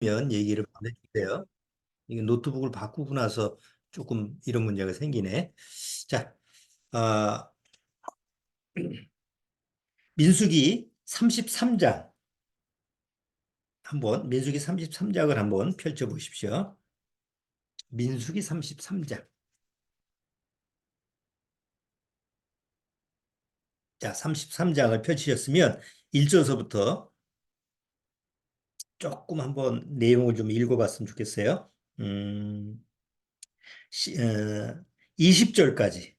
얘기를 보내주세요. 이게 노트북을 바꾸고 나서 조금 이런 문제가 생기네. 자, 아, 민수기 33장 민수기 33장을 한번 펼쳐 보십시오. 민수기 33장. 자, 33장을 펼치셨으면 1절서부터 조금 한번 내용을 좀 읽어봤으면 좋겠어요. 음, 20절까지.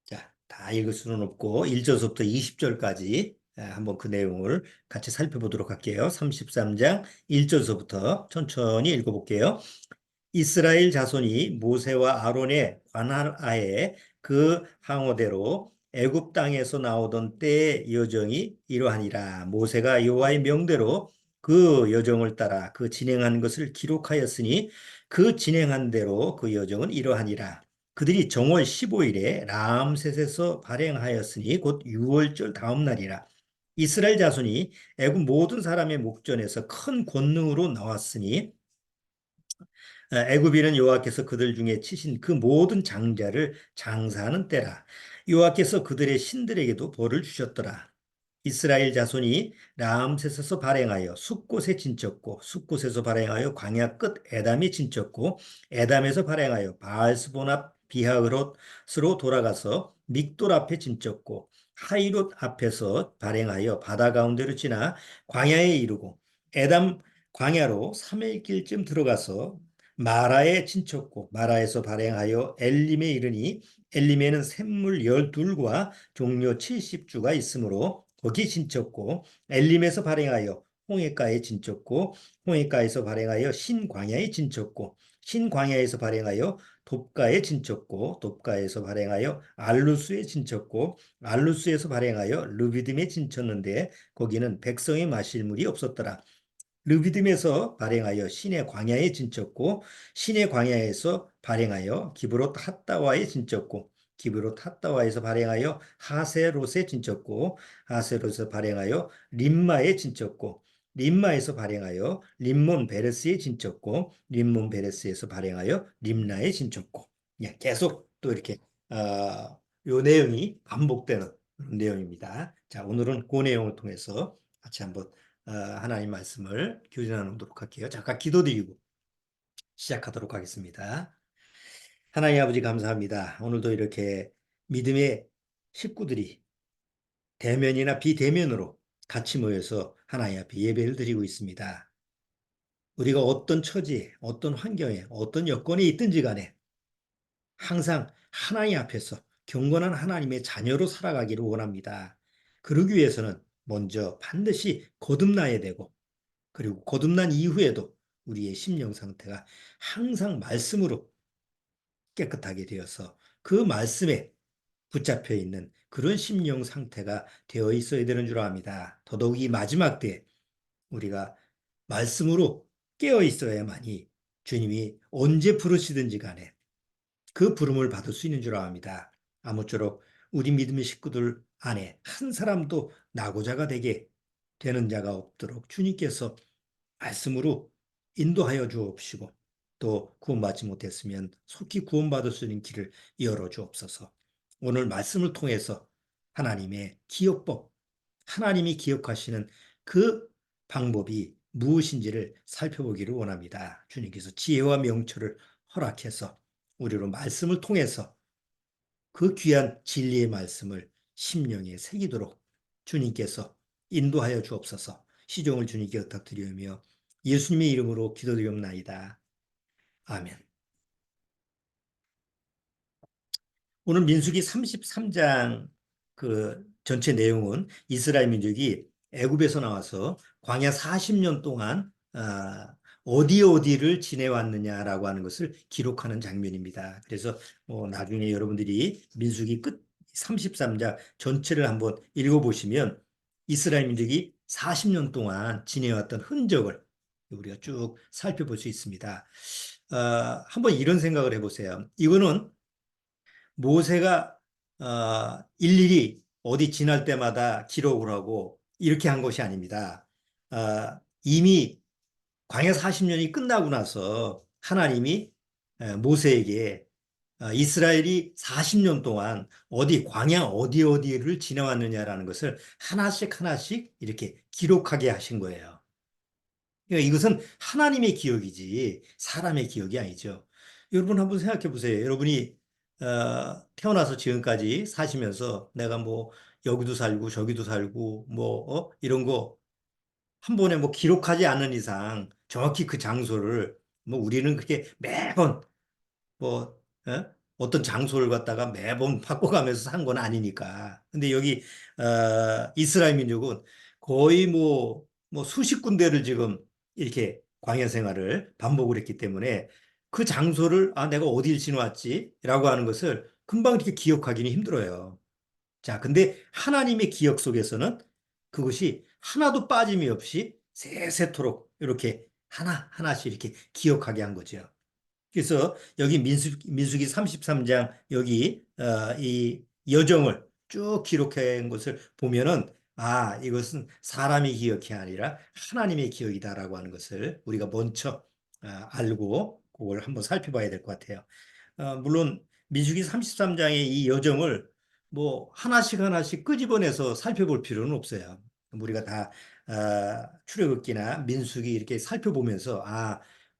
자, 다 읽을 수는 없고 1절부터 20절까지 한번 그 내용을 같이 살펴보도록 할게요. 33장 1절서부터 천천히 읽어볼게요. 이스라엘 자손이 모세와 아론의 관할하에 그 항오대로 애굽 땅에서 나오던 때의 여정이 이러하니라. 모세가 여호와의 명대로 그 여정을 따라 그 진행한 것을 기록하였으니 그 진행한 대로 그 여정은 이러하니라. 그들이 정월 15일에 람셋에서 발행하였으니 곧 6월절 다음 날이라. 이스라엘 자손이 애굽 모든 사람의 목전에서 큰 권능으로 나왔으니 애굽인은 여호와께서 그들 중에 치신 그 모든 장자를 장사하는 때라. 여호와께서 그들의 신들에게도 벌을 주셨더라. 이스라엘 자손이 람셋에서 발행하여 숫곳에 진쳤고 숫곳에서 발행하여 광야 끝 에담에 진쳤고 에담에서 발행하여 바알스본 앞 비하흐롯으로 돌아가서 믹돌 앞에 진쳤고 하이롯 앞에서 발행하여 바다 가운데로 지나 광야에 이르고 에담 광야로 3일 길쯤 들어가서 마라에 친쳤고 마라에서 발행하여 엘림에 이르니 엘림에는 샘물 12과 종려 70주가 있으므로 거기 진쳤고 엘림에서 발행하여 홍해가에 진쳤고 홍해가에서 발행하여 신광야에 진쳤고 신광야에서 발행하여 돕가에 진쳤고 돕가에서 발행하여 알루스에 진쳤고 알루스에서 발행하여 르비딤에 진쳤는데 거기는 백성이 마실 물이 없었더라. 르비딤에서 발행하여 신의 광야에 진쳤고 신의 광야에서 발행하여 기브롯 핫다와에 진쳤고 기브롯 핫다와에서 발행하여 하세롯에 진쳤고 하세롯에서 발행하여 림마에 진쳤고 림마에서 발행하여 림몬 베레스에 진쳤고 림몬 베레스에서 발행하여 림나에 진쳤고 계속 또 이렇게 요 내용이 반복되는 내용입니다. 자, 오늘은 그 내용을 통해서 같이 한번 하나님 말씀을 교제 나누도록 할게요. 잠깐 기도드리고 시작하도록 하겠습니다. 하나님 아버지 감사합니다. 오늘도 이렇게 믿음의 식구들이 대면이나 비대면으로 같이 모여서 하나님 앞에 예배를 드리고 있습니다. 우리가 어떤 처지에, 어떤 환경에, 어떤 여건에 있든지 간에 항상 하나님 앞에서 경건한 하나님의 자녀로 살아가기를 원합니다. 그러기 위해서는 먼저 반드시 거듭나야 되고 그리고 거듭난 이후에도 우리의 심령 상태가 항상 말씀으로 깨끗하게 되어서 그 말씀에 붙잡혀 있는 그런 심령 상태가 되어 있어야 되는 줄 압니다. 더더욱이 마지막 때에 우리가 말씀으로 깨어 있어야만이 주님이 언제 부르시든지 간에 그 부름을 받을 수 있는 줄 압니다. 아무쪼록 우리 믿음의 식구들 안에 한 사람도 낙오자가 되게 되는 자가 없도록 주님께서 말씀으로 인도하여 주옵시고 또 구원받지 못했으면 속히 구원받을 수 있는 길을 열어 주옵소서. 오늘 말씀을 통해서 하나님의 기억법, 하나님이 기억하시는 그 방법이 무엇인지를 살펴보기를 원합니다. 주님께서 지혜와 명철을 허락해서 우리로 말씀을 통해서 그 귀한 진리의 말씀을 심령에 새기도록 주님께서 인도하여 주옵소서. 시종을 주님께 부탁드리며 예수님의 이름으로 기도드리옵나이다. 아멘. 오늘 민수기 33장 그 전체 내용은 이스라엘 민족이 애굽에서 나와서 광야 40년 동안 어디를 지내왔느냐라고 하는 것을 기록하는 장면입니다. 그래서 나중에 여러분들이 민수기 끝 33장 전체를 한번 읽어보시면 이스라엘 민족이 40년 동안 지내왔던 흔적을 우리가 쭉 살펴볼 수 있습니다. 한번 이런 생각을 해보세요. 이거는 모세가 일일이 어디 지날 때마다 기록을 하고 이렇게 한 것이 아닙니다. 이미 광야 40년이 끝나고 나서 하나님이 모세에게 이스라엘이 40년 동안 어디 광야 어디를 지나왔느냐라는 것을 하나씩 하나씩 이렇게 기록하게 하신 거예요. 그러니까 이것은 하나님의 기억이지 사람의 기억이 아니죠. 여러분 한번 생각해 보세요. 여러분이 태어나서 지금까지 사시면서 내가 뭐 여기도 살고 저기도 살고 뭐 이런 거 한 번에 뭐 기록하지 않는 이상 정확히 그 장소를 뭐 우리는 그렇게 매번 뭐 어떤 장소를 갖다가 매번 바꿔가면서 산 건 아니니까. 근데 여기 이스라엘 민족은 거의 뭐 수십 군데를 지금 이렇게 광야 생활을 반복을 했기 때문에 그 장소를 내가 어디를 지나왔지라고 하는 것을 금방 이렇게 기억하기는 힘들어요. 자, 근데 하나님의 기억 속에서는 그것이 하나도 빠짐이 없이 세세토록 이렇게 하나하나씩 이렇게 기억하게 한 거죠. 그래서 여기 민수기 33장 여기 이 여정을 쭉 기록한 것을 보면은 이것은 사람의 기억이 아니라 하나님의 기억이다라고 하는 것을 우리가 먼저 알고 그걸 한번 살펴봐야 될 것 같아요. 물론 민수기 33장의 이 여정을 뭐 하나씩 하나씩 끄집어내서 살펴볼 필요는 없어요. 우리가 다 출애굽기나 민수기 이렇게 살펴보면서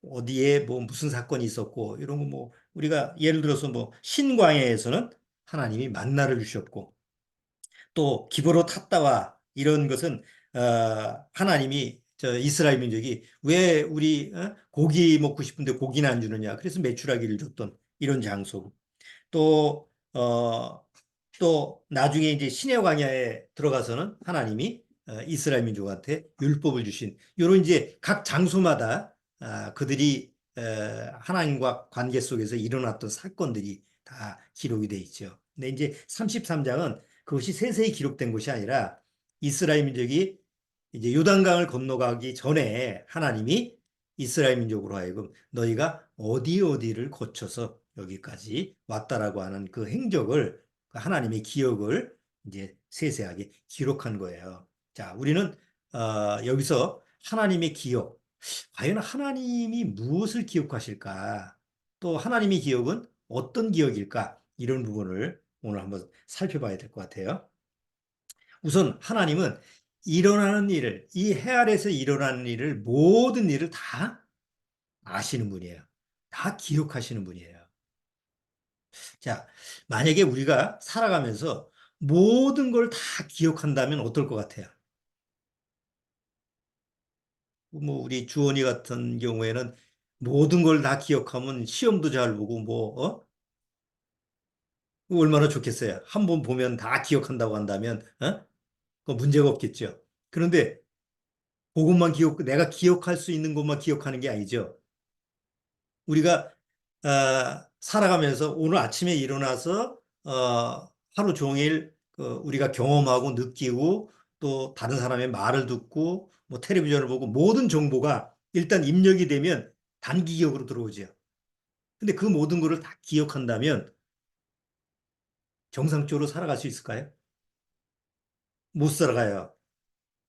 어디에 뭐 무슨 사건이 있었고 이런 거 뭐 우리가 예를 들어서 뭐 신광야에서는 하나님이 만나를 주셨고 또 기브로 탔다와 이런 것은 하나님이 저 이스라엘 민족이 왜 우리 고기 먹고 싶은데 고기는 안 주느냐 그래서 메추라기를 줬던 이런 장소 또, 또 나중에 이제 시내 광야에 들어가서는 하나님이 이스라엘 민족한테 율법을 주신 이런 이제 각 장소마다 그들이 하나님과 관계 속에서 일어났던 사건들이 다 기록이 돼 있죠. 근데 이제 33장은 그것이 세세히 기록된 것이 아니라 이스라엘 민족이 이제 요단강을 건너가기 전에 하나님이 이스라엘 민족으로 하여금 너희가 어디를 거쳐서 여기까지 왔다라고 하는 그 행적을 그 하나님의 기억을 이제 세세하게 기록한 거예요. 자, 우리는 여기서 하나님의 기억, 과연 하나님이 무엇을 기억하실까? 또 하나님의 기억은 어떤 기억일까? 이런 부분을 오늘 한번 살펴봐야 될 것 같아요. 우선 하나님은 일어나는 일을, 이 해 아래에서 일어나는 일을, 모든 일을 다 아시는 분이에요. 다 기억하시는 분이에요. 자, 만약에 우리가 살아가면서 모든 걸 다 기억한다면 어떨 것 같아요? 뭐, 우리 주원이 같은 경우에는 모든 걸 다 기억하면 시험도 잘 보고, 얼마나 좋겠어요. 한 번 보면 다 기억한다고 한다면, 그 문제가 없겠죠. 그런데 그것만 내가 기억할 수 있는 것만 기억하는 게 아니죠. 우리가 살아가면서 오늘 아침에 일어나서 하루 종일 우리가 경험하고 느끼고 또 다른 사람의 말을 듣고 뭐 텔레비전을 보고 모든 정보가 일단 입력이 되면 단기 기억으로 들어오죠. 근데 그 모든 거를 다 기억한다면 정상적으로 살아갈 수 있을까요? 못 살아가요.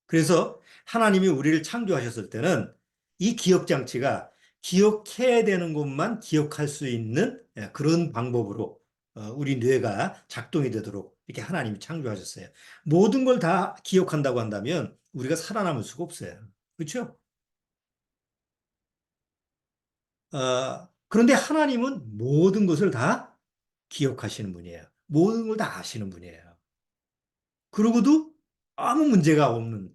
그래서 하나님이 우리를 창조하셨을 때는 이 기억 장치가 기억해야 되는 것만 기억할 수 있는 그런 방법으로 우리 뇌가 작동이 되도록 이렇게 하나님이 창조하셨어요. 모든 걸 다 기억한다고 한다면 우리가 살아남을 수가 없어요. 그렇죠? 그런데 하나님은 모든 것을 다 기억하시는 분이에요. 모든 걸 다 아시는 분이에요. 그러고도 아무 문제가 없는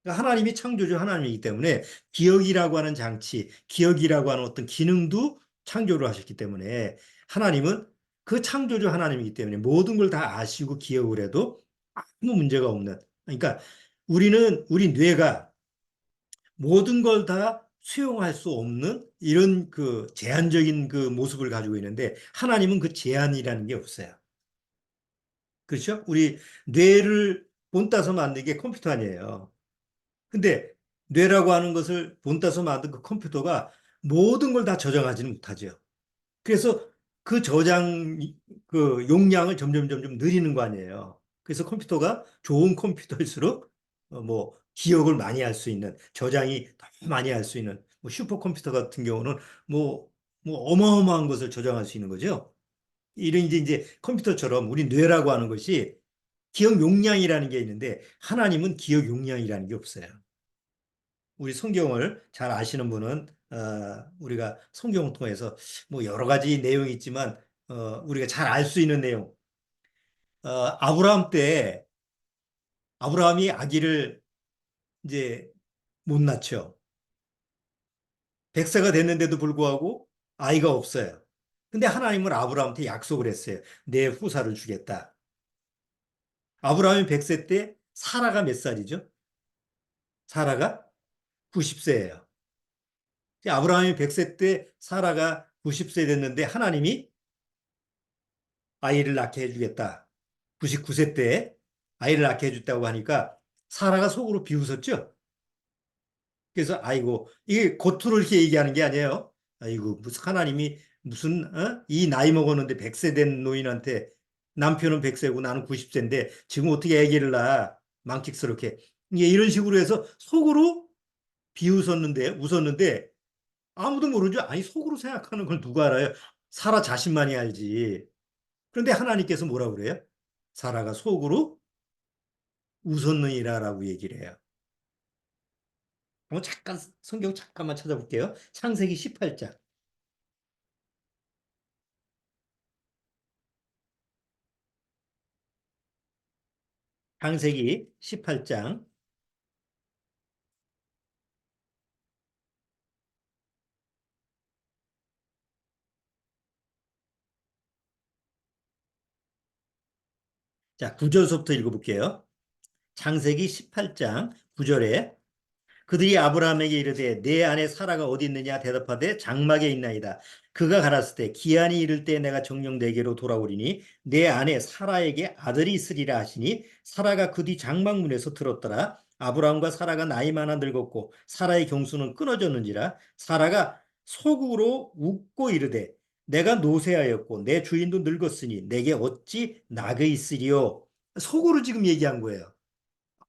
그러니까 하나님이 창조주 하나님이기 때문에 기억이라고 하는 장치, 기억이라고 하는 어떤 기능도 창조를 하셨기 때문에 하나님은 그 창조주 하나님이기 때문에 모든 걸 다 아시고 기억을 해도 아무 문제가 없는. 그러니까 우리 뇌가 모든 걸 다 수용할 수 없는 이런 그 제한적인 그 모습을 가지고 있는데 하나님은 그 제한이라는 게 없어요. 그렇죠? 우리 뇌를 본따서 만든 게 컴퓨터 아니에요. 근데 뇌라고 하는 것을 본따서 만든 그 컴퓨터가 모든 걸 다 저장하지는 못하죠. 그래서 그 저장 그 용량을 점점 늘리는 거 아니에요. 그래서 컴퓨터가 좋은 컴퓨터일수록 뭐 기억을 많이 할 수 있는 저장이 더 많이 할 수 있는 뭐 슈퍼컴퓨터 같은 경우는 뭐, 뭐 어마어마한 것을 저장할 수 있는 거죠. 이런 이제 컴퓨터처럼 우리 뇌라고 하는 것이 기억 용량이라는 게 있는데 하나님은 기억 용량이라는 게 없어요. 우리 성경을 잘 아시는 분은 우리가 성경을 통해서 뭐 여러 가지 내용이 있지만 우리가 잘 알 수 있는 내용. 아브라함 때 아브라함이 아기를 이제 못 낳죠. 100세가 됐는데도 불구하고 아이가 없어요. 근데 하나님은 아브라함한테 약속을 했어요. 내 후사를 주겠다. 아브라함이 100세 때 사라가 몇 살이죠? 사라가 90세예요. 아브라함이 100세 때 사라가 90세 됐는데 하나님이 아이를 낳게 해주겠다. 99세 때 아이를 낳게 해줬다고 하니까 사라가 속으로 비웃었죠. 그래서 아이고 이게 겉으로 이렇게 얘기하는 게 아니에요. 아이고 무슨 하나님이 무슨 이 나이 먹었는데 100세 된 노인한테 남편은 100세고 나는 90세인데 지금 어떻게 아기를 낳아 망측스럽게 이게 이런 식으로 해서 속으로 비웃었는데 웃었는데 아무도 모르죠. 아니 속으로 생각하는 걸 누가 알아요? 사라 자신만이 알지. 그런데 하나님께서 뭐라 그래요? 사라가 속으로 웃었느니라라고 얘기를 해요. 한번 잠깐 성경 잠깐만 찾아볼게요. 창세기 18장. 창세기 18장. 자, 9절부터 읽어볼게요. 창세기 18장 9절에 그들이 아브라함에게 이르되 내 아내 사라가 어디 있느냐 대답하되 장막에 있나이다. 그가 가라을 때 기한이 이를 때 내가 정녕 내게로 돌아오리니 내 아내 사라에게 아들이 있으리라 하시니 사라가 그 뒤 장막문에서 들었더라. 아브라함과 사라가 나이 많아 늙었고 사라의 경수는 끊어졌는지라 사라가 속으로 웃고 이르되 내가 노쇠하였고 내 주인도 늙었으니 내게 어찌 낙이 있으리요. 속으로 지금 얘기한 거예요.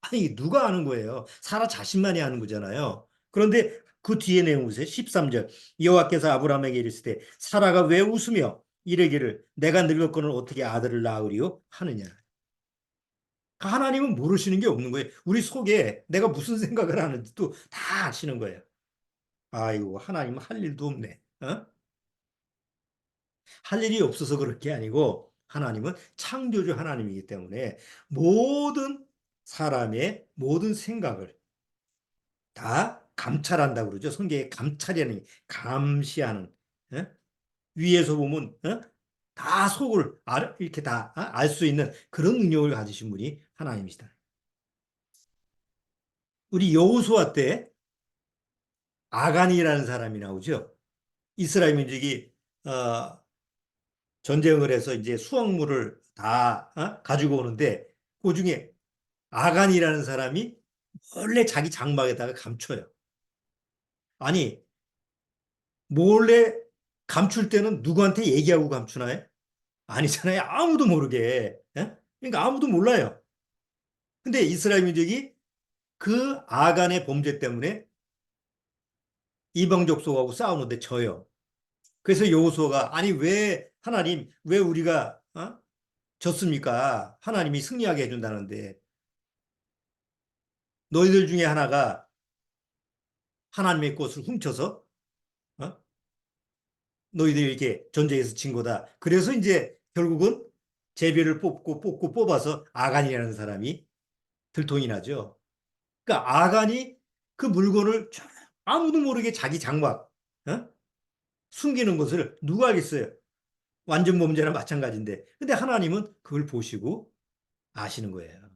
아니, 누가 아는 거예요? 사라 자신만이 아는 거잖아요. 그런데 그 뒤에 내용 보세요. 13절. 여호와께서 아브라함에게 이르시되 사라가 왜 웃으며 이르기를 내가 늙었거늘 어떻게 아들을 낳으리요? 하느냐. 하나님은 모르시는 게 없는 거예요. 우리 속에 내가 무슨 생각을 하는지도 다 아시는 거예요. 아이고, 하나님은 할 일도 없네. 할 일이 없어서 그럴 게 아니고 하나님은 창조주 하나님이기 때문에 모든 사람의 모든 생각을 다 감찰한다고 그러죠. 성경에 감찰이라는 감시하는 위에서 보면 다 속을 이렇게 다 알 수 있는 그런 능력을 가지신 분이 하나님이시다. 우리 여호수아 때 아간이라는 사람이 나오죠. 이스라엘 민족이 어, 전쟁을 해서 이제 수확물을 다 가지고 오는데 그 중에 아간이라는 사람이 원래 자기 장막에다가 감춰요. 아니 몰래 감출 때는 누구한테 얘기하고 감추나요? 아니잖아요. 아무도 모르게. 예? 그러니까 아무도 몰라요. 근데 이스라엘 민족이 그 아간의 범죄 때문에 이방 족속하고 싸우는데 져요. 그래서 여호수아가 아니 왜 하나님 왜 우리가 졌습니까? 하나님이 승리하게 해준다는데 너희들 중에 하나가 하나님의 것을 훔쳐서 어? 너희들이 이렇게 전쟁에서 진 거다. 그래서 이제 결국은 제비를 뽑고 뽑아서 아간이라는 사람이 들통이 나죠. 그러니까 아간이 그 물건을 아무도 모르게 자기 장막 숨기는 것을 누가 알겠어요? 완전 범죄나 마찬가지인데. 근데 하나님은 그걸 보시고 아시는 거예요.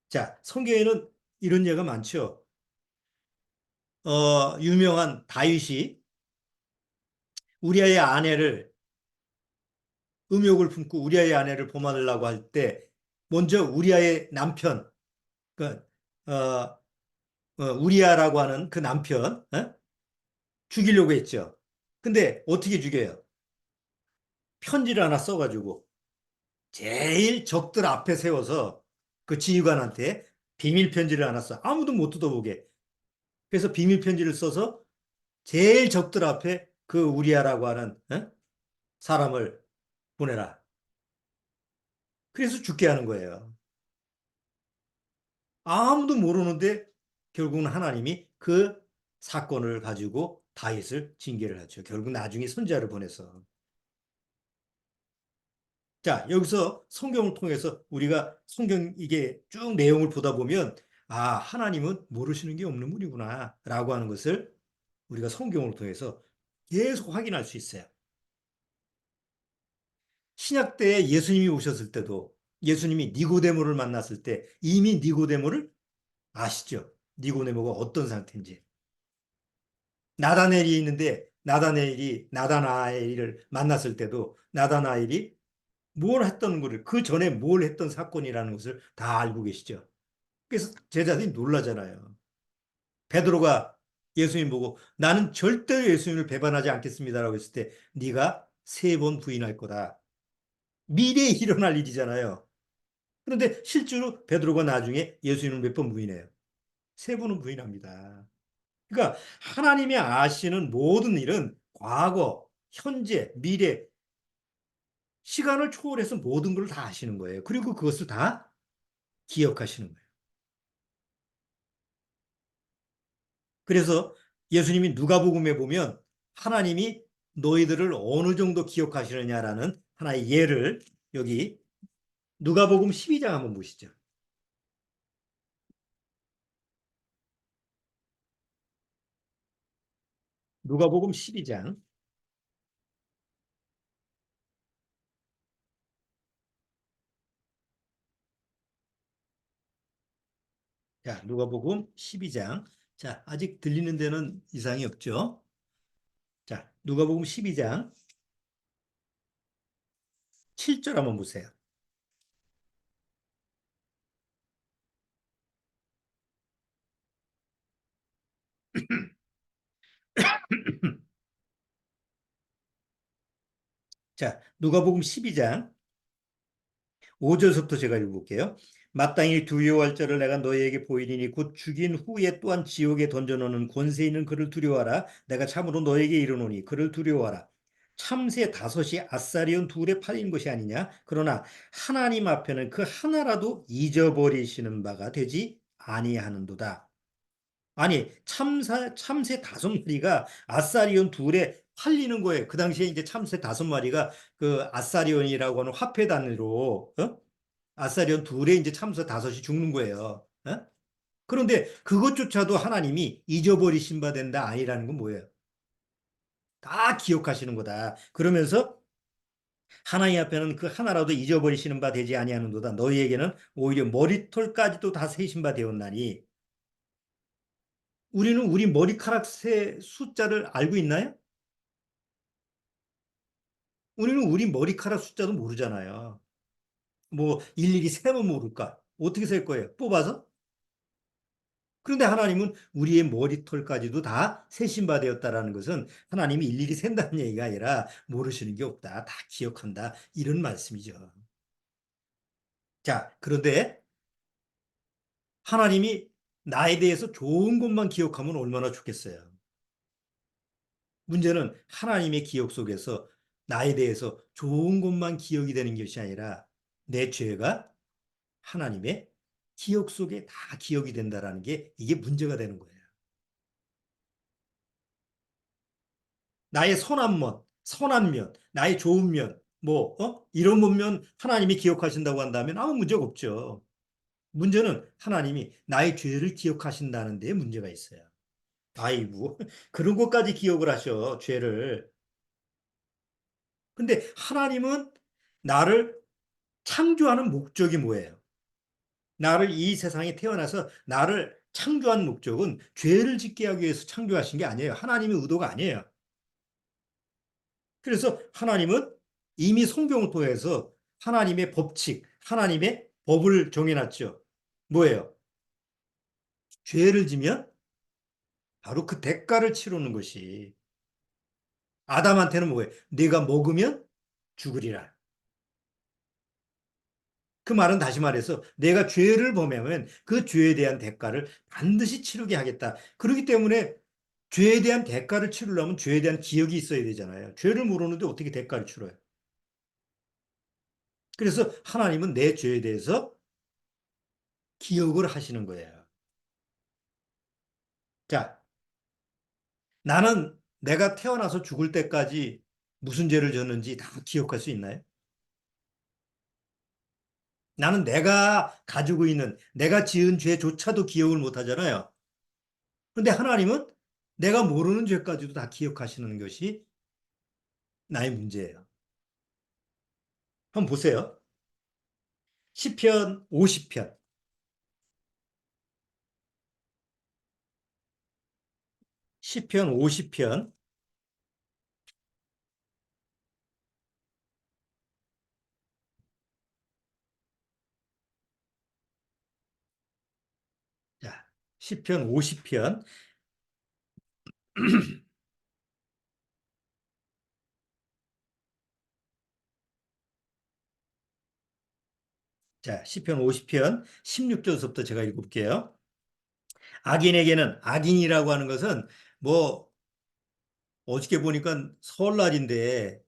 자, 성경에는 이런 예가 많죠. 유명한 다윗이 우리아의 아내를 음욕을 품고 우리아의 아내를 범하려고 할 때 먼저 우리아의 남편, 그 우리아라고 하는 그 남편 죽이려고 했죠. 근데 어떻게 죽여요? 편지를 하나 써가지고 제일 적들 앞에 세워서 그 지휘관한테 비밀 편지를 하나 써. 아무도 못 뜯어보게. 그래서 비밀 편지를 써서 제일 적들 앞에 그 우리아라고 하는 사람을 보내라. 그래서 죽게 하는 거예요. 아무도 모르는데 결국은 하나님이 그 사건을 가지고 다윗을 징계를 하죠. 결국 나중에 선지자를 보내서. 자, 여기서 성경을 통해서 우리가 성경 이게 쭉 내용을 보다 보면 아, 하나님은 모르시는 게 없는 분이구나 라고 하는 것을 우리가 성경을 통해서 계속 확인할 수 있어요. 신약 때에 예수님이 오셨을 때도 예수님이 니고데모를 만났을 때 이미 니고데모를 아시죠? 니고데모가 어떤 상태인지. 나다나엘이 있는데 나다나엘을 만났을 때도 나다나엘이 뭘 했던 거를 그 전에 뭘 했던 사건이라는 것을 다 알고 계시죠. 그래서 제자들이 놀라잖아요. 베드로가 예수님 보고 나는 절대로 예수님을 배반하지 않겠습니다라고 했을 때 네가 3번 부인할 거다. 미래에 일어날 일이잖아요. 그런데 실제로 베드로가 나중에 예수님을 몇 번 부인해요? 3번은 부인합니다. 그러니까 하나님이 아시는 모든 일은 과거, 현재, 미래, 시간을 초월해서 모든 걸 다 아시는 거예요. 그리고 그것을 다 기억하시는 거예요. 그래서 예수님이 누가복음에 보면 하나님이 너희들을 어느 정도 기억하시느냐라는 하나의 예를 여기 누가복음 12장 한번 보시죠. 누가복음 12장. 자, 누가복음 12장. 자, 아직 들리는 데는 이상이 없죠? 자, 누가복음 12장 7절 한번 보세요. 자, 누가복음 12장 5절부터 제가 읽어볼게요. 마땅히 두려워할 자를 내가 너희에게 보이리니 곧 죽인 후에 또한 지옥에 던져놓는 권세 있는 그를 두려워하라. 내가 참으로 너희에게 이르노니 그를 두려워하라. 참새 다섯이 아사리온 둘에 팔린 것이 아니냐. 그러나 하나님 앞에는 그 하나라도 잊어버리시는 바가 되지 아니하는도다. 아니 참새 5마리가 아사리온 둘에 팔리는 거예요. 그 당시에 이제 참새 5마리가 그 아사리온이라고 하는 화폐 단위로 아사리온 둘에 이제 참새 5이 죽는 거예요. 그런데 그것조차도 하나님이 잊어버리신 바 된다 아니라는 건 뭐예요? 다 기억하시는 거다. 그러면서 하나님 앞에는 그 하나라도 잊어버리시는 바 되지 아니하는도다. 너희에게는 오히려 머리털까지도 다 세신 바 되었나니 우리는 우리 머리카락 세 숫자를 알고 있나요? 우리는 우리 머리카락 숫자도 모르잖아요. 뭐 일일이 세면 모를까? 어떻게 셀 거예요? 뽑아서? 그런데 하나님은 우리의 머리털까지도 다 세신 바 되었다라는 것은 하나님이 일일이 센다는 얘기가 아니라 모르시는 게 없다. 다 기억한다. 이런 말씀이죠. 자, 그런데 하나님이 나에 대해서 좋은 것만 기억하면 얼마나 좋겠어요. 문제는 하나님의 기억 속에서 나에 대해서 좋은 것만 기억이 되는 것이 아니라 내 죄가 하나님의 기억 속에 다 기억이 된다라는 게 이게 문제가 되는 거예요. 나의 선한 면, 나의 좋은 면, 이런 면 하나님이 기억하신다고 한다면 아무 문제가 없죠. 문제는 하나님이 나의 죄를 기억하신다는 데 문제가 있어요. 아이고, 그런 것까지 기억을 하셔, 죄를. 근데 하나님은 나를 창조하는 목적이 뭐예요? 나를 이 세상에 태어나서 나를 창조한 목적은 죄를 짓게 하기 위해서 창조하신 게 아니에요. 하나님의 의도가 아니에요. 그래서 하나님은 이미 성경을 통해서 하나님의 법칙, 하나님의 법을 정해놨죠. 뭐예요? 죄를 지면 바로 그 대가를 치르는 것이 아담한테는 뭐예요? 네가 먹으면 죽으리라. 그 말은 다시 말해서 내가 죄를 범하면 그 죄에 대한 대가를 반드시 치르게 하겠다. 그렇기 때문에 죄에 대한 대가를 치르려면 죄에 대한 기억이 있어야 되잖아요. 죄를 모르는데 어떻게 대가를 치러요? 그래서 하나님은 내 죄에 대해서 기억을 하시는 거예요. 자, 나는 내가 태어나서 죽을 때까지 무슨 죄를 졌는지 다 기억할 수 있나요? 나는 내가 가지고 있는 내가 지은 죄조차도 기억을 못 하잖아요. 그런데 하나님은 내가 모르는 죄까지도 다 기억하시는 것이 나의 문제예요. 한번 보세요. 시편 50편. 시편 50편. 자, 시편 50편. 자, 시편 50편 16절부터 제가 읽을게요. 악인에게는 악인이라고 하는 것은 뭐 어저께 보니까 설날인데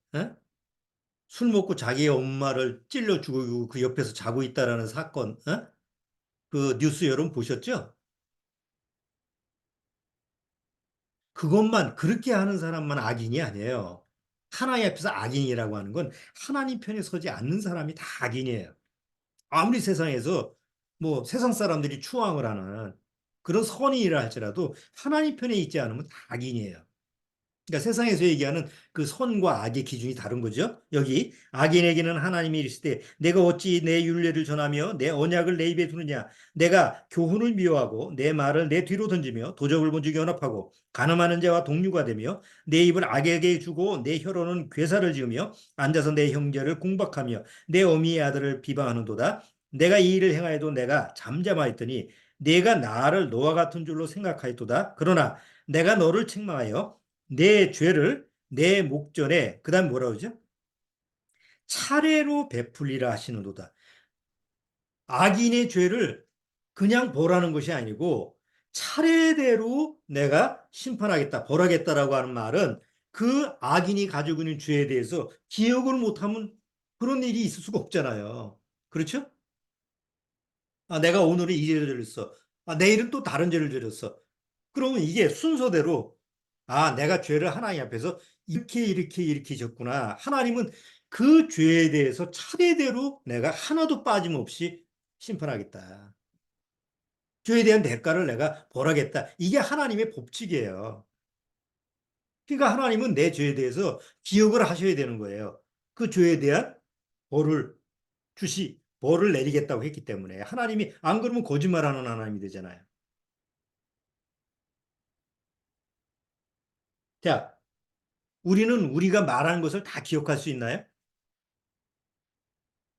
술 먹고 자기의 엄마를 찔러 죽이고 그 옆에서 자고 있다라는 사건, 그 뉴스 여러분 보셨죠? 그것만 그렇게 하는 사람만 악인이 아니에요. 하나님 앞에서 악인이라고 하는 건 하나님 편에 서지 않는 사람이 다 악인이에요. 아무리 세상에서 뭐 세상 사람들이 추앙을 하는 그런 선의라 할지라도 하나님 편에 있지 않으면 다 악인이에요. 그러니까 세상에서 얘기하는 그 선과 악의 기준이 다른 거죠. 여기 악인에게는 하나님이 이르시되 내가 어찌 내 율례를 전하며 내 언약을 내 입에 두느냐. 내가 교훈을 미워하고 내 말을 내 뒤로 던지며 도적을 본즉 연합하고 간음하는 자와 동류가 되며 내 입을 악에게 주고 내 혀로는 괴사를 지으며 앉아서 내 형제를 공박하며 내 어미의 아들을 비방하는도다. 내가 이 일을 행하여도 내가 잠잠하였더니 내가 나를 너와 같은 줄로 생각하였도다. 그러나 내가 너를 책망하여 내 죄를 내 목전에 그다음 뭐라 그러죠? 차례로 베풀리라 하시는도다. 악인의 죄를 그냥 벌하는 것이 아니고 차례대로 내가 심판하겠다, 벌하겠다라고 하는 말은 그 악인이 가지고 있는 죄에 대해서 기억을 못하면 그런 일이 있을 수가 없잖아요. 그렇죠? 아, 내가 오늘은 이 죄를 저질렀어. 아, 내일은 또 다른 죄를 저질렀어. 그러면 이게 순서대로 아, 내가 죄를 하나님 앞에서 이렇게 졌구나. 하나님은 그 죄에 대해서 차례대로 내가 하나도 빠짐없이 심판하겠다. 죄에 대한 대가를 내가 벌하겠다. 이게 하나님의 법칙이에요. 그러니까 하나님은 내 죄에 대해서 기억을 하셔야 되는 거예요. 그 죄에 대한 벌을 벌을 내리겠다고 했기 때문에 하나님이 안 그러면 거짓말하는 하나님이 되잖아요. 자, 우리는 우리가 말하는 것을 다 기억할 수 있나요?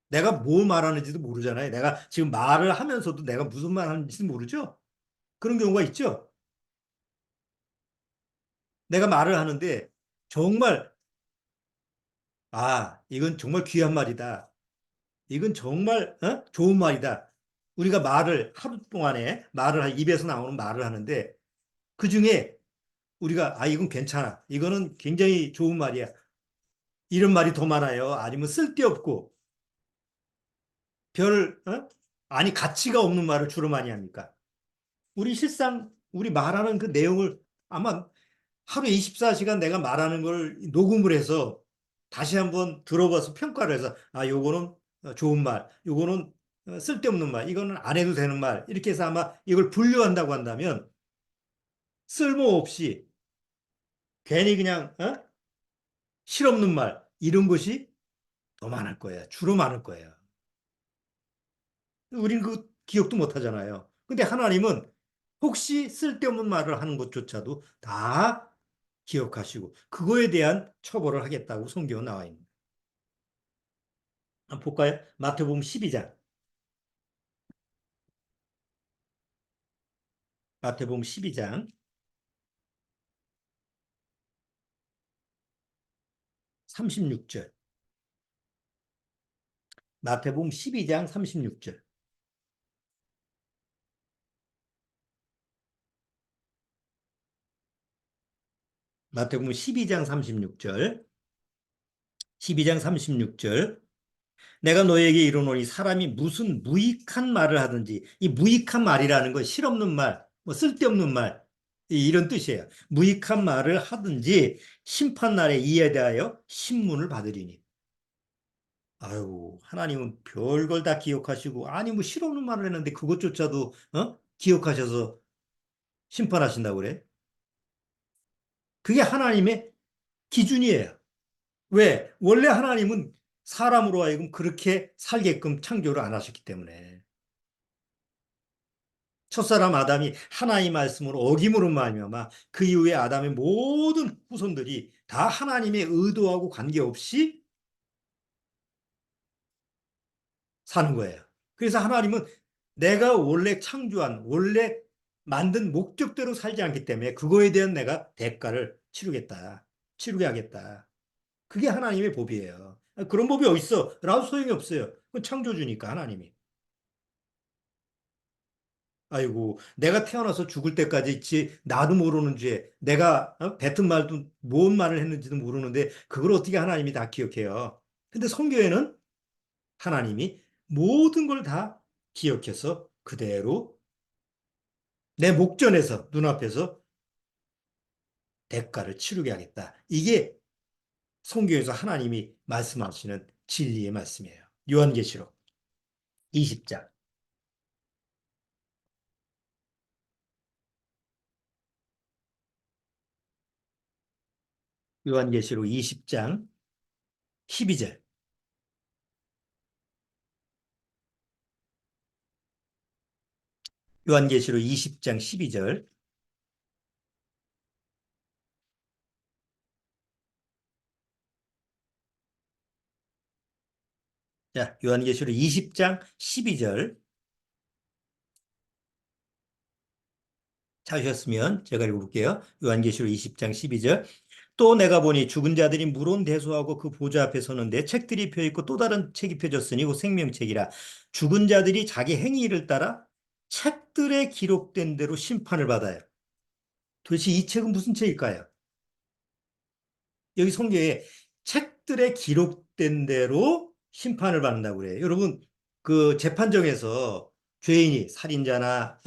내가 뭘 말하는지도 모르잖아요. 내가 지금 말을 하면서도 내가 무슨 말 하는지도 모르죠? 그런 경우가 있죠? 내가 말을 하는데 정말, 아, 이건 정말 귀한 말이다. 이건 정말, 좋은 말이다. 우리가 말을 하루 동안에 입에서 나오는 말을 하는데 그 중에 우리가, 아, 이건 괜찮아. 이거는 굉장히 좋은 말이야. 이런 말이 더 많아요. 아니면 쓸데없고 아니, 가치가 없는 말을 주로 많이 합니까? 우리 실상 우리 말하는 그 내용을 아마 하루 24시간 내가 말하는 걸 녹음을 해서 다시 한번 들어봐서 평가를 해서 아, 요거는 좋은 말, 요거는 쓸데없는 말, 이거는 안 해도 되는 말, 이렇게 해서 아마 이걸 분류한다고 한다면 쓸모없이 괜히 그냥 실없는 말 이런 것이 더 많을 거예요. 주로 많을 거예요. 우리는 그 기억도 못 하잖아요. 근데 하나님은 혹시 쓸데없는 말을 하는 것조차도 다 기억하시고 그거에 대한 처벌을 하겠다고 성경에 나와 있습니다. 한번 볼까요? 마태복음 12장. 마태복음 12장 36절. 마태복음 12장 36절. 마태복음 12장 36절. 12장 36절. 내가 너에게 이르노니 사람이 무슨 무익한 말을 하든지 이 무익한 말이라는 건 실없는 말, 뭐 쓸데없는 말 이런 뜻이에요. 무익한 말을 하든지 심판 날에 이에 대하여 신문을 받으리니. 아유, 하나님은 별걸 다 기억하시고 아니 뭐 실없는 말을 했는데 그것조차도 기억하셔서 심판하신다고 그래? 그게 하나님의 기준이에요. 왜? 원래 하나님은 사람으로 하여금 그렇게 살게끔 창조를 안 하셨기 때문에. 첫사람 아담이 하나님의 말씀으로 어김으로 말미암아 그 이후에 아담의 모든 후손들이 다 하나님의 의도하고 관계없이 사는 거예요. 그래서 하나님은 내가 원래 창조한 원래 만든 목적대로 살지 않기 때문에 그거에 대한 내가 대가를 치르겠다. 치르게 하겠다. 그게 하나님의 법이에요. 그런 법이 어딨어? 라도 소용이 없어요. 그건 창조주니까 하나님이. 아이고, 내가 태어나서 죽을 때까지 있지, 나도 모르는 죄, 내가 뱉은 말도 뭔 말을 했는지도 모르는데, 그걸 어떻게 하나님이 다 기억해요? 근데 성경에는 하나님이 모든 걸 다 기억해서 그대로 내 목전에서, 눈앞에서 대가를 치르게 하겠다. 이게 성경에서 하나님이 말씀하시는 진리의 말씀이에요. 요한계시록 20장. 요한계시록 20장 12절. 요한계시록 20장 12절. 자, 요한계시록 20장 12절 찾으셨으면 제가 읽어볼게요. 요한계시록 20장 12절. 또 내가 보니 죽은 자들이 물온 대소하고 그 보좌 앞에 서는데 책들이 펴있고 또 다른 책이 펴졌으니 그 생명책이라. 죽은 자들이 자기 행위를 따라 책들에 기록된 대로 심판을 받아요. 도대체 이 책은 무슨 책일까요? 여기 성경에 책들에 기록된 대로 심판을 받는다고 그래요. 여러분, 그 재판정에서 죄인이 살인자나,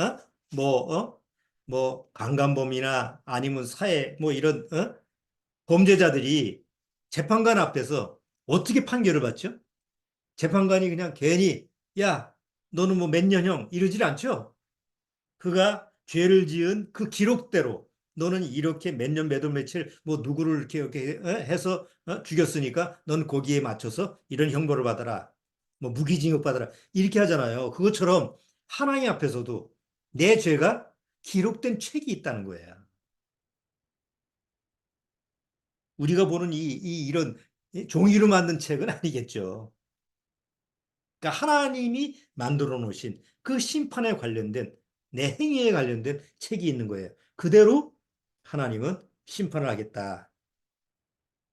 뭐, 강간범이나 아니면 사회, 뭐 이런, 범죄자들이 재판관 앞에서 어떻게 판결을 받죠? 재판관이 그냥 괜히, 야, 너는 뭐 몇 년형 이러질 않죠? 그가 죄를 지은 그 기록대로 너는 이렇게 몇 년 몇 월 며칠 뭐 누구를 이렇게 해서 죽였으니까 넌 거기에 맞춰서 이런 형벌을 받아라. 뭐 무기징역 받아라. 이렇게 하잖아요. 그것처럼 하나님 앞에서도 내 죄가 기록된 책이 있다는 거예요. 우리가 보는 이런 종이로 만든 책은 아니겠죠. 그러니까 하나님이 만들어 놓으신 그 심판에 관련된 내 행위에 관련된 책이 있는 거예요. 그대로 하나님은 심판을 하겠다.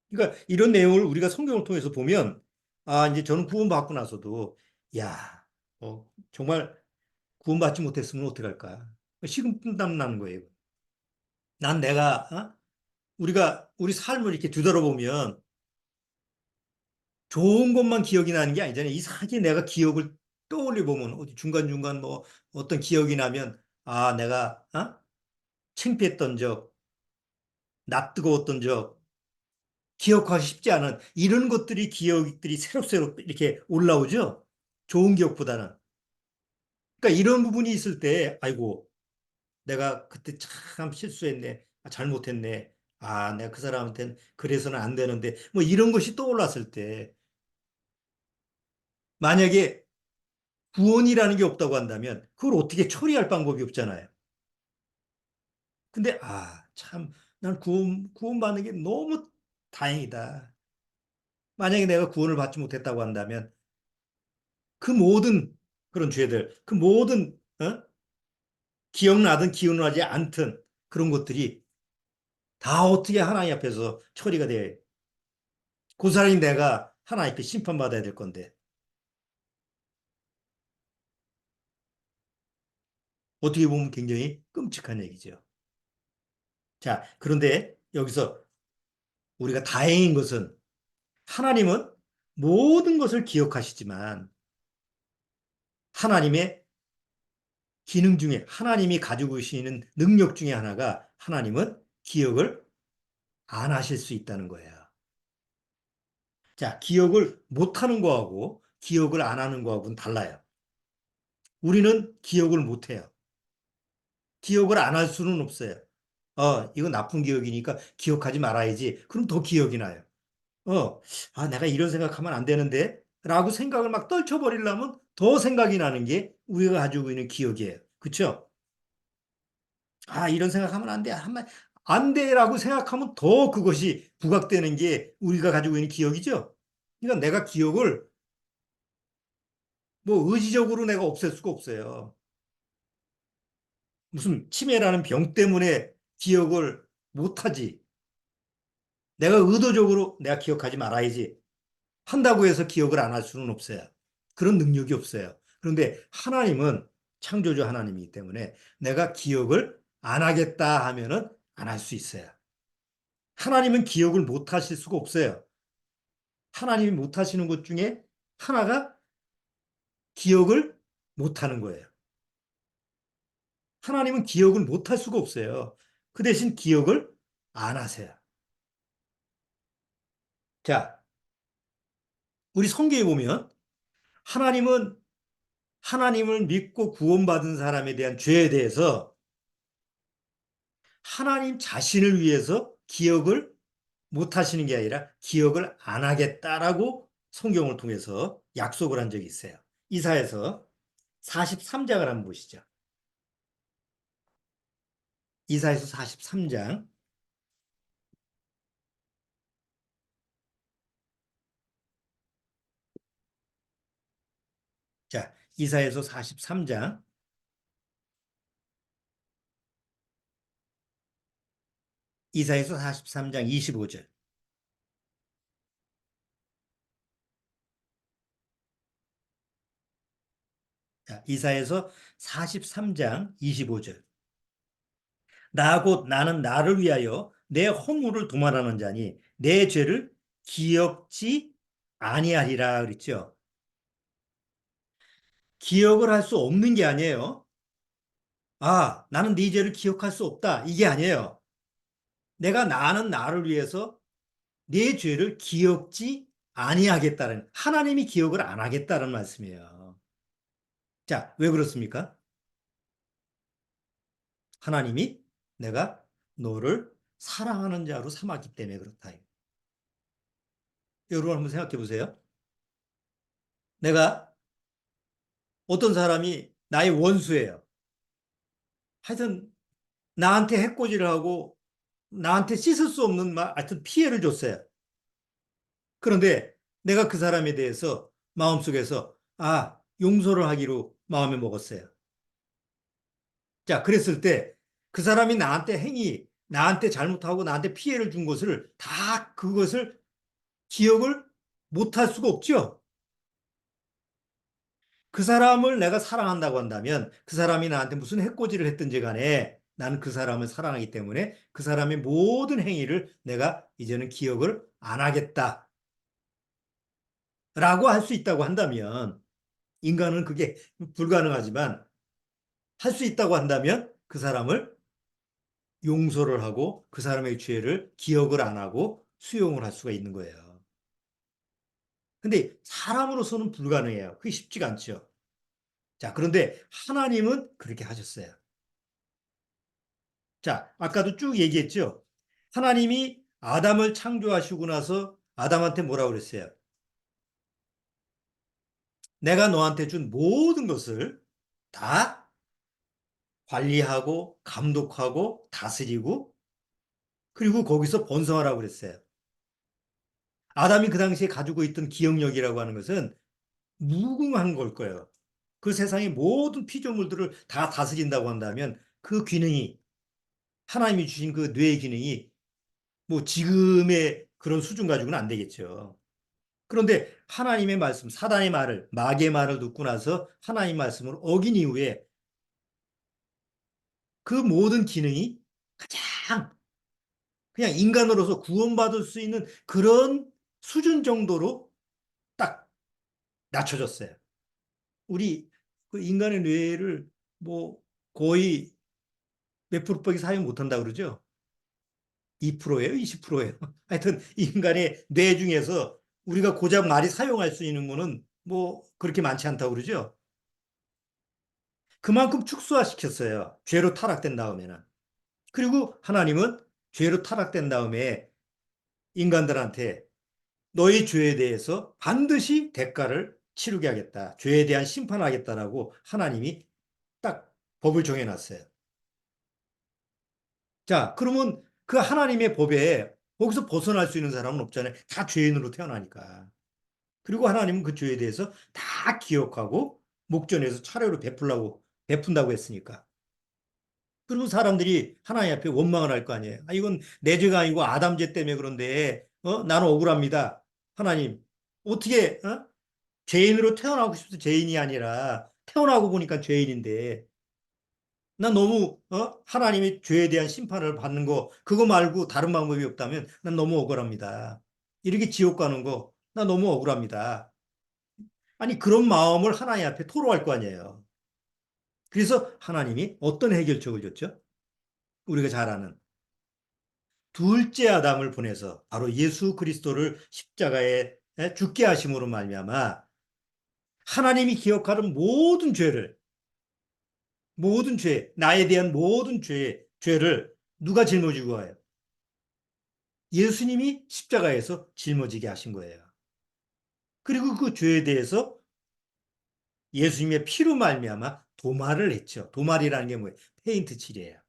그러니까 이런 내용을 우리가 성경을 통해서 보면 아, 이제 저는 구원받고 나서도 야, 정말 구원받지 못했으면 어떡할까? 식은땀 나는 거예요. 난 내가 우리 삶을 이렇게 뒤돌아보면 좋은 것만 기억이 나는 게 아니잖아요. 이상하게 내가 기억을 떠올려 보면 어디 중간중간 뭐 어떤 기억이 나면 아, 내가 창피했던 적, 낯뜨거웠던 적, 기억하기 쉽지 않은 이런 것들이 기억들이 새록새록 이렇게 올라오죠. 좋은 기억보다는. 그러니까 이런 부분이 있을 때 아이고, 내가 그때 참 실수했네. 잘못했네. 아, 내가 그 사람한테는 그래서는 안 되는데 뭐 이런 것이 떠올랐을 때 만약에 구원이라는 게 없다고 한다면 그걸 어떻게 처리할 방법이 없잖아요. 근데 참, 난 구원받는 게 너무 다행이다. 만약에 내가 구원을 받지 못했다고 한다면 그 모든 그런 죄들, 그 모든 기억나든 기억나지 않든 그런 것들이 다 어떻게 하나님 앞에서 처리가 돼. 그 사람이 내가 하나님 앞에 심판받아야 될 건데. 어떻게 보면 굉장히 끔찍한 얘기죠. 자, 그런데 여기서 우리가 다행인 것은 하나님은 모든 것을 기억하시지만 하나님의 기능 중에 하나님이 가지고 계시는 능력 중에 하나가 하나님은 기억을 안 하실 수 있다는 거예요. 자, 기억을 못 하는 거하고 기억을 안 하는 거하고는 달라요. 우리는 기억을 못 해요. 기억을 안 할 수는 없어요. 이거 나쁜 기억이니까 기억하지 말아야지. 그럼 더 기억이 나요. 내가 이런 생각하면 안 되는데? 라고 생각을 막 떨쳐버리려면 더 생각이 나는 게 우리가 가지고 있는 기억이에요. 그쵸? 이런 생각하면 안 돼. 안 돼라고 생각하면 더 그것이 부각되는 게 우리가 가지고 있는 기억이죠. 그러니까 내가 기억을 뭐 의지적으로 내가 없앨 수가 없어요. 무슨 치매라는 병 때문에 기억을 못하지. 내가 의도적으로 내가 기억하지 말아야지. 한다고 해서 기억을 안 할 수는 없어요. 그런 능력이 없어요. 그런데 하나님은 창조주 하나님이기 때문에 내가 기억을 안 하겠다 하면은 안 할 수 있어요. 하나님은 기억을 못 하실 수가 없어요. 하나님이 못 하시는 것 중에 하나가 기억을 못 하는 거예요. 하나님은 기억을 못 할 수가 없어요. 그 대신 기억을 안 하세요. 자, 우리 성경에 보면 하나님은 하나님을 믿고 구원받은 사람에 대한 죄에 대해서 하나님 자신을 위해서 기억을 못 하시는 게 아니라 기억을 안 하겠다라고 성경을 통해서 약속을 한 적이 있어요. 이사에서 43장을 한번 보시죠. 이사에서 43장. 자, 이사에서 43장. 이사에서 43장 25절. 자, 이사에서 43장 25절. 나 곧 나는 나를 위하여 내 허물을 도말하는 자니 내 죄를 기억지 아니하리라 그랬죠. 기억을 할 수 없는 게 아니에요. 나는 네 죄를 기억할 수 없다. 이게 아니에요. 나는 나를 위해서 네 죄를 기억지 아니하겠다는 하나님이 기억을 안 하겠다는 말씀이에요. 자, 왜 그렇습니까? 하나님이 내가 너를 사랑하는 자로 삼았기 때문에 그렇다. 여러분 한번 생각해 보세요. 내가 어떤 사람이 나의 원수예요. 하여튼 나한테 해코지를 하고 나한테 씻을 수 없는 하여튼 피해를 줬어요. 그런데 내가 그 사람에 대해서 마음속에서 용서를 하기로 마음에 먹었어요. 자, 그랬을 때 그 사람이 나한테 잘못하고 나한테 피해를 준 것을 다 그것을 기억을 못할 수가 없죠. 그 사람을 내가 사랑한다고 한다면 그 사람이 나한테 무슨 해코지를 했든지 간에 나는 그 사람을 사랑하기 때문에 그 사람의 모든 행위를 내가 이제는 기억을 안 하겠다라고 할 수 있다고 한다면 인간은 그게 불가능하지만 할 수 있다고 한다면 그 사람을 용서를 하고 그 사람의 죄를 기억을 안 하고 수용을 할 수가 있는 거예요. 근데 사람으로서는 불가능해요. 그게 쉽지가 않죠. 자, 그런데 하나님은 그렇게 하셨어요. 자, 아까도 쭉 얘기했죠. 하나님이 아담을 창조하시고 나서 아담한테 뭐라고 그랬어요? 내가 너한테 준 모든 것을 다 관리하고 감독하고 다스리고 그리고 거기서 번성하라고 그랬어요. 아담이 그 당시에 가지고 있던 기억력이라고 하는 것은 무궁한 걸 거예요. 그 세상의 모든 피조물들을 다 다스린다고 한다면 그 기능이 하나님이 주신 그 뇌의 기능이 뭐 지금의 그런 수준 가지고는 안 되겠죠. 그런데 하나님의 말씀, 사단의 말을, 마귀의 말을 듣고 나서 하나님 말씀을 어긴 이후에 그 모든 기능이 가장 그냥 인간으로서 구원받을 수 있는 그런 수준 정도로 딱 낮춰졌어요. 우리 그 인간의 뇌를 뭐 거의 몇 프로밖에 사용 못한다 그러죠? 2%예요? 20%예요? 하여튼 인간의 뇌 중에서 우리가 고작 많이 사용할 수 있는 거는 뭐 그렇게 많지 않다고 그러죠? 그만큼 축소화시켰어요. 죄로 타락된 다음에는. 그리고 하나님은 죄로 타락된 다음에 인간들한테 너희 죄에 대해서 반드시 대가를 치르게 하겠다. 죄에 대한 심판하겠다라고 하나님이 딱 법을 정해놨어요. 자, 그러면 그 하나님의 법에 거기서 벗어날 수 있는 사람은 없잖아요. 다 죄인으로 태어나니까. 그리고 하나님은 그 죄에 대해서 다 기억하고 목전에서 차례로 베푼다고 했으니까. 그리고 사람들이 하나님 앞에 원망을 할 거 아니에요. 아, 이건 내 죄가 아니고 아담 죄 때문에 그런데, 나는 억울합니다. 하나님, 어떻게, 죄인으로 태어나고 싶어서 죄인이 아니라 태어나고 보니까 죄인인데, 난 너무, 하나님이 죄에 대한 심판을 받는 거, 그거 말고 다른 방법이 없다면 난 너무 억울합니다. 이렇게 지옥 가는 거, 나 너무 억울합니다. 아니, 그런 마음을 하나님 앞에 토로할 거 아니에요. 그래서 하나님이 어떤 해결책을 줬죠? 우리가 잘 아는. 둘째 아담을 보내서 바로 예수 그리스도를 십자가에 죽게 하심으로 말미암아 하나님이 기억하는 모든 죄, 나에 대한 모든 죄를 누가 짊어지고 가요? 예수님이 십자가에서 짊어지게 하신 거예요. 그리고 그 죄에 대해서 예수님의 피로 말미암아 도말을 했죠. 도말이라는 게 뭐예요? 페인트 칠이에요.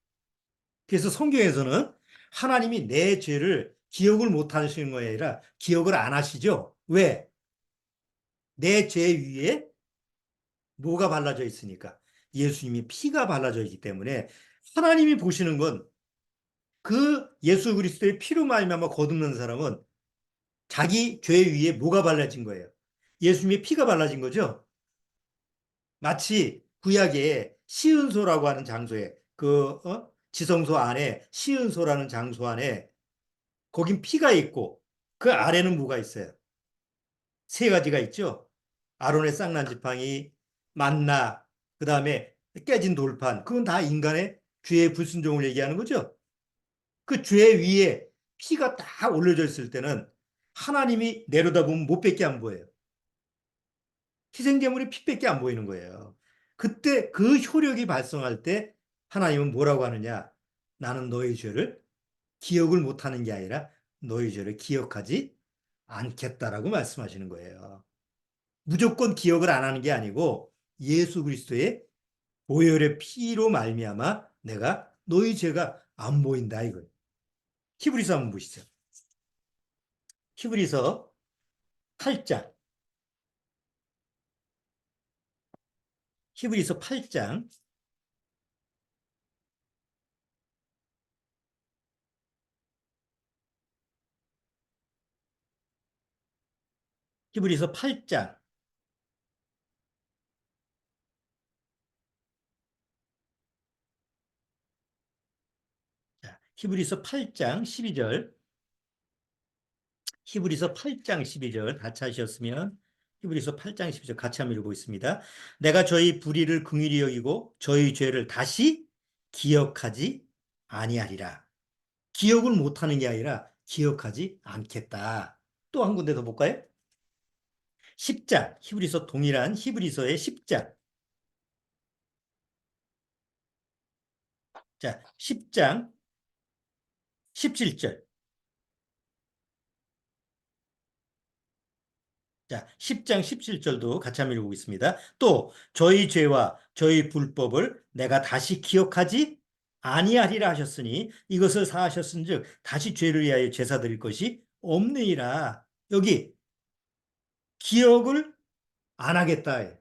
그래서 성경에서는 하나님이 내 죄를 기억을 못 하시는 것이 아니라 기억을 안 하시죠. 왜? 내 죄 위에 뭐가 발라져 있으니까? 예수님이 피가 발라져 있기 때문에 하나님이 보시는 건 그 예수 그리스도의 피로 말미암아 거듭난 사람은 자기 죄 위에 뭐가 발라진 거예요? 예수님의 피가 발라진 거죠. 마치 구약의 시은소라고 하는 장소에 지성소 안에 시은소라는 장소 안에 거긴 피가 있고 그 아래는 뭐가 있어요? 세 가지가 있죠. 아론의 쌍난 지팡이, 만나, 그 다음에 깨진 돌판. 그건 다 인간의 죄의 불순종을 얘기하는 거죠. 그 죄 위에 피가 딱 올려져 있을 때는 하나님이 내려다보면 못밖에 안 보여요. 희생제물이 피밖에 안 보이는 거예요. 그때 그 효력이 발성할 때 하나님은 뭐라고 하느냐? 나는 너의 죄를 기억을 못하는 게 아니라 너의 죄를 기억하지 않겠다라고 말씀하시는 거예요. 무조건 기억을 안 하는 게 아니고 예수 그리스도의 보혈의 피로 말미암아 내가 너희 죄가 안 보인다 이거예요. 히브리서 한번 보시죠. 히브리서 8장. 히브리서 8장. 히브리서 8장. 자, 히브리서 8장 12절. 히브리서 8장 12절 같이 하셨으면 히브리서 8장 12절 같이 한번 읽어보겠습니다. 내가 저희 불의를 긍휼히 여기고 저희 죄를 다시 기억하지 아니하리라. 기억을 못하는 게 아니라 기억하지 않겠다. 또 한 군데 더 볼까요? 10장 히브리서 동일한 히브리서의 10장. 자, 10장 17절. 자, 10장 17절도 같이 한번 읽어보겠습니다. 또 저희 죄와 저희 불법을 내가 다시 기억하지 아니하리라 하셨으니 이것을 사하셨은즉 다시 죄를 위하여 제사 드릴 것이 없느니라. 여기 기억을 안 하겠다.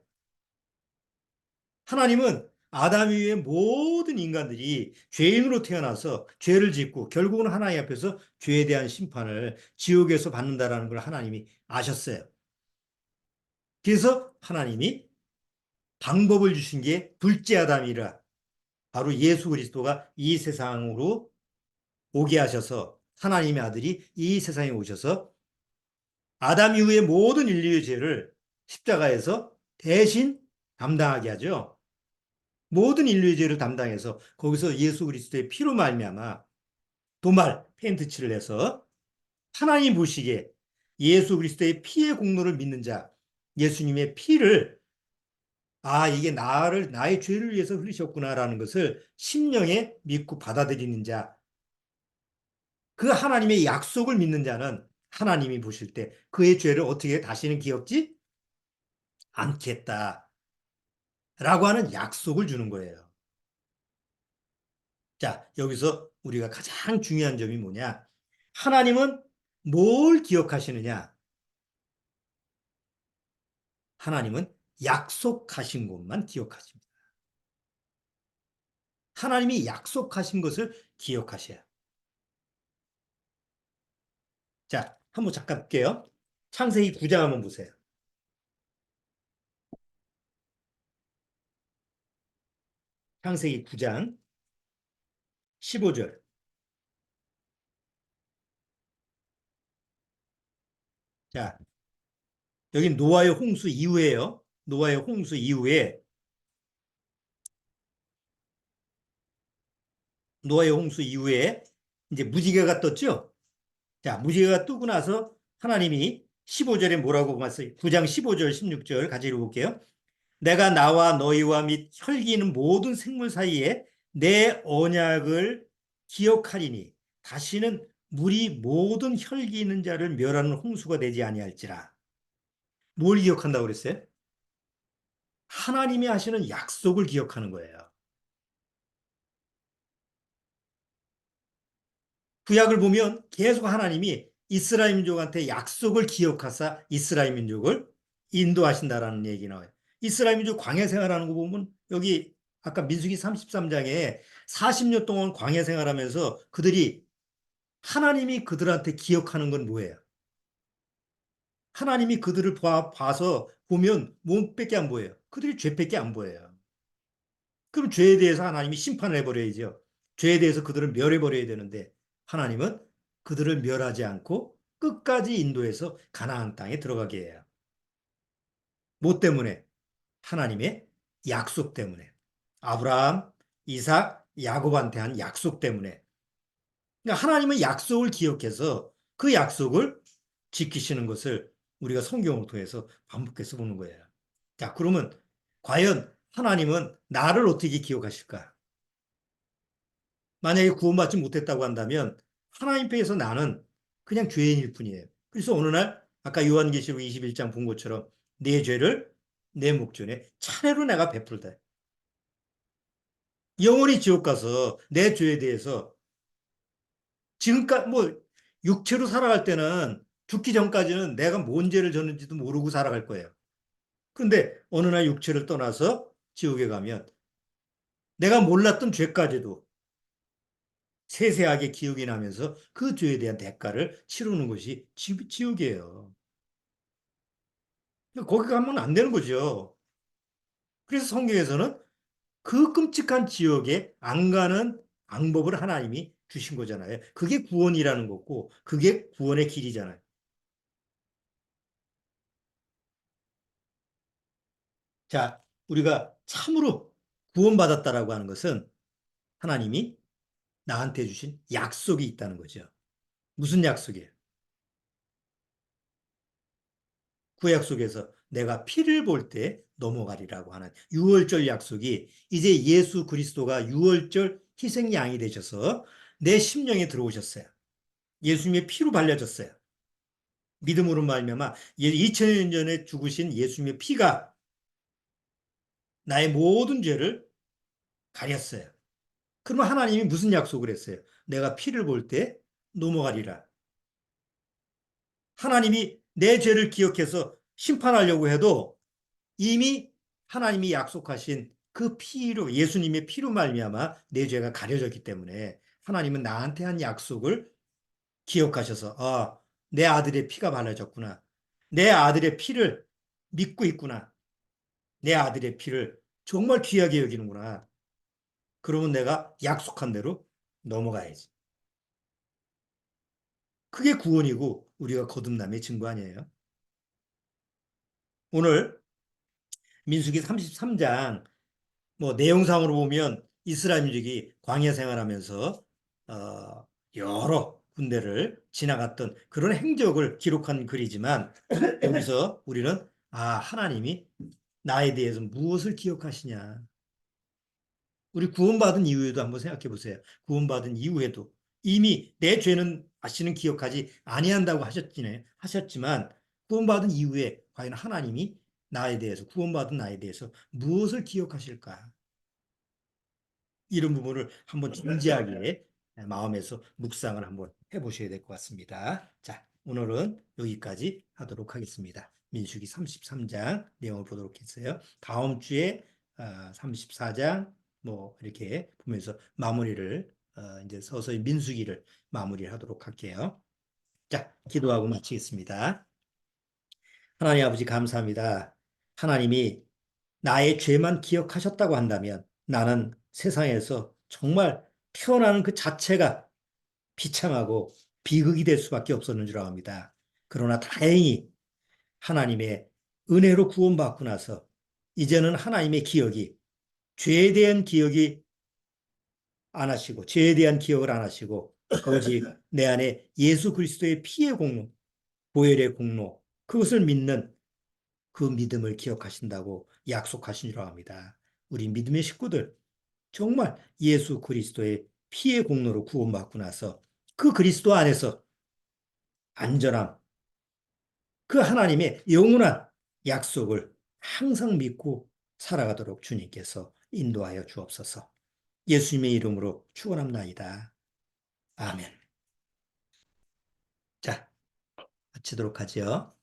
하나님은 아담 이후의 모든 인간들이 죄인으로 태어나서 죄를 짓고 결국은 하나님 앞에서 죄에 대한 심판을 지옥에서 받는다라는 걸 하나님이 아셨어요. 그래서 하나님이 방법을 주신 게 둘째 아담이라 바로 예수 그리스도가 이 세상으로 오게 하셔서 하나님의 아들이 이 세상에 오셔서 아담 이후의 모든 인류의 죄를 십자가에서 대신 담당하게 하죠. 모든 인류의 죄를 담당해서 거기서 예수 그리스도의 피로 말미암아 도말 페인트칠을 해서 하나님 보시기에 예수 그리스도의 피의 공로를 믿는 자, 예수님의 피를 이게 나의 죄를 위해서 흘리셨구나라는 것을 심령에 믿고 받아들이는 자, 그 하나님의 약속을 믿는 자는 하나님이 보실 때 그의 죄를 어떻게 다시는 기억지 않겠다라고 하는 약속을 주는 거예요. 자, 여기서 우리가 가장 중요한 점이 뭐냐? 하나님은 뭘 기억하시느냐? 하나님은 약속하신 것만 기억하십니다. 하나님이 약속하신 것을 기억하셔야. 자, 한번 잠깐 볼게요. 창세기 9장 한번 보세요. 창세기 9장 15절. 자, 여기 노아의 홍수 이후에요. 노아의 홍수 이후에 노아의 홍수 이후에 이제 무지개가 떴죠. 자, 무지개가 뜨고 나서 하나님이 15절에 뭐라고 말씀하세요? 9장 15절, 16절 같이 읽어볼게요. 내가 나와 너희와 및 혈기는 모든 생물 사이에 내 언약을 기억하리니 다시는 물이 모든 혈기 있는 자를 멸하는 홍수가 되지 아니할지라. 뭘 기억한다고 그랬어요? 하나님이 하시는 약속을 기억하는 거예요. 구약을 보면 계속 하나님이 이스라엘 민족한테 약속을 기억하사 이스라엘 민족을 인도하신다라는 얘기 나와요. 이스라엘 민족 광야 생활하는 거 보면 여기 아까 민수기 33장에 40년 동안 광야 생활하면서 그들이 하나님이 그들한테 기억하는 건 뭐예요? 하나님이 그들을 봐서 보면 몸밖에 안 보여요. 그들이 죄밖에 안 보여요. 그럼 죄에 대해서 하나님이 심판을 해버려야죠. 죄에 대해서 그들을 멸해버려야 되는데 하나님은 그들을 멸하지 않고 끝까지 인도해서 가나안 땅에 들어가게 해요. 뭐 때문에? 하나님의 약속 때문에. 아브라함, 이삭, 야곱한테 한 약속 때문에. 그러니까 하나님은 약속을 기억해서 그 약속을 지키시는 것을 우리가 성경을 통해서 반복해서 보는 거예요. 자, 그러면 과연 하나님은 나를 어떻게 기억하실까? 만약에 구원받지 못했다고 한다면 하나님 앞에서 나는 그냥 죄인일 뿐이에요. 그래서 어느 날 아까 요한계시록 21장 본 것처럼 내 죄를 내 목전에 차례로 내가 베풀다. 영원히 지옥 가서 내 죄에 대해서 지금까지 육체로 살아갈 때는 죽기 전까지는 내가 뭔 죄를 졌는지도 모르고 살아갈 거예요. 그런데 어느 날 육체를 떠나서 지옥에 가면 내가 몰랐던 죄까지도 세세하게 기억이 나면서 그 죄에 대한 대가를 치르는 것이 지옥이에요. 거기 가면 안 되는 거죠. 그래서 성경에서는 그 끔찍한 지옥에 안 가는 방법을 하나님이 주신 거잖아요. 그게 구원이라는 거고, 그게 구원의 길이잖아요. 자, 우리가 참으로 구원받았다라고 하는 것은 하나님이 나한테 주신 약속이 있다는 거죠. 무슨 약속이에요? 그 약속에서 내가 피를 볼 때 넘어가리라고 하는 유월절 약속이 이제 예수 그리스도가 유월절 희생양이 되셔서 내 심령에 들어오셨어요. 예수님의 피로 발려졌어요. 믿음으로 말미암아 2000년 전에 죽으신 예수님의 피가 나의 모든 죄를 가렸어요. 그러면 하나님이 무슨 약속을 했어요? 내가 피를 볼 때 넘어가리라. 하나님이 내 죄를 기억해서 심판하려고 해도 이미 하나님이 약속하신 그 피로 예수님의 피로 말미암아 내 죄가 가려졌기 때문에 하나님은 나한테 한 약속을 기억하셔서 내 아들의 피가 발라졌구나. 내 아들의 피를 믿고 있구나. 내 아들의 피를 정말 귀하게 여기는구나. 그러면 내가 약속한 대로 넘어가야지. 그게 구원이고 우리가 거듭남의 증거 아니에요? 오늘 민수기 33장 뭐 내용상으로 보면 이스라엘민족이 광야 생활하면서 여러 군대를 지나갔던 그런 행적을 기록한 글이지만 여기서 우리는 하나님이 나에 대해서 무엇을 기억하시냐. 우리 구원받은 이후에도 한번 생각해 보세요. 구원받은 이후에도 이미 내 죄는 다시는 기억하지 아니한다고 하셨지만 구원받은 이후에 과연 하나님이 나에 대해서 구원받은 나에 대해서 무엇을 기억하실까? 이런 부분을 한번 진지하게 마음에서 묵상을 한번 해보셔야 될 것 같습니다. 자, 오늘은 여기까지 하도록 하겠습니다. 민수기 33장 내용을 보도록 했어요. 다음 주에 34장 뭐 이렇게 보면서 마무리를 이제 서서히 민수기를 마무리하도록 할게요. 자, 기도하고 마치겠습니다. 하나님 아버지 감사합니다. 하나님이 나의 죄만 기억하셨다고 한다면 나는 세상에서 정말 태어나는 그 자체가 비참하고 비극이 될 수밖에 없었는 줄 압니다. 그러나 다행히 하나님의 은혜로 구원받고 나서 이제는 하나님의 기억이 죄에 대한 기억이 안 하시고 죄에 대한 기억을 안 하시고 오직 내 안에 예수 그리스도의 피의 공로, 보혈의 공로 그것을 믿는 그 믿음을 기억하신다고 약속하신 줄 압니다. 우리 믿음의 식구들 정말 예수 그리스도의 피의 공로로 구원받고 나서 그 그리스도 안에서 안전함, 그 하나님의 영원한 약속을 항상 믿고 살아가도록 주님께서 인도하여 주옵소서. 예수님의 이름으로 축원합나이다. 아멘. 자, 마치도록 하죠.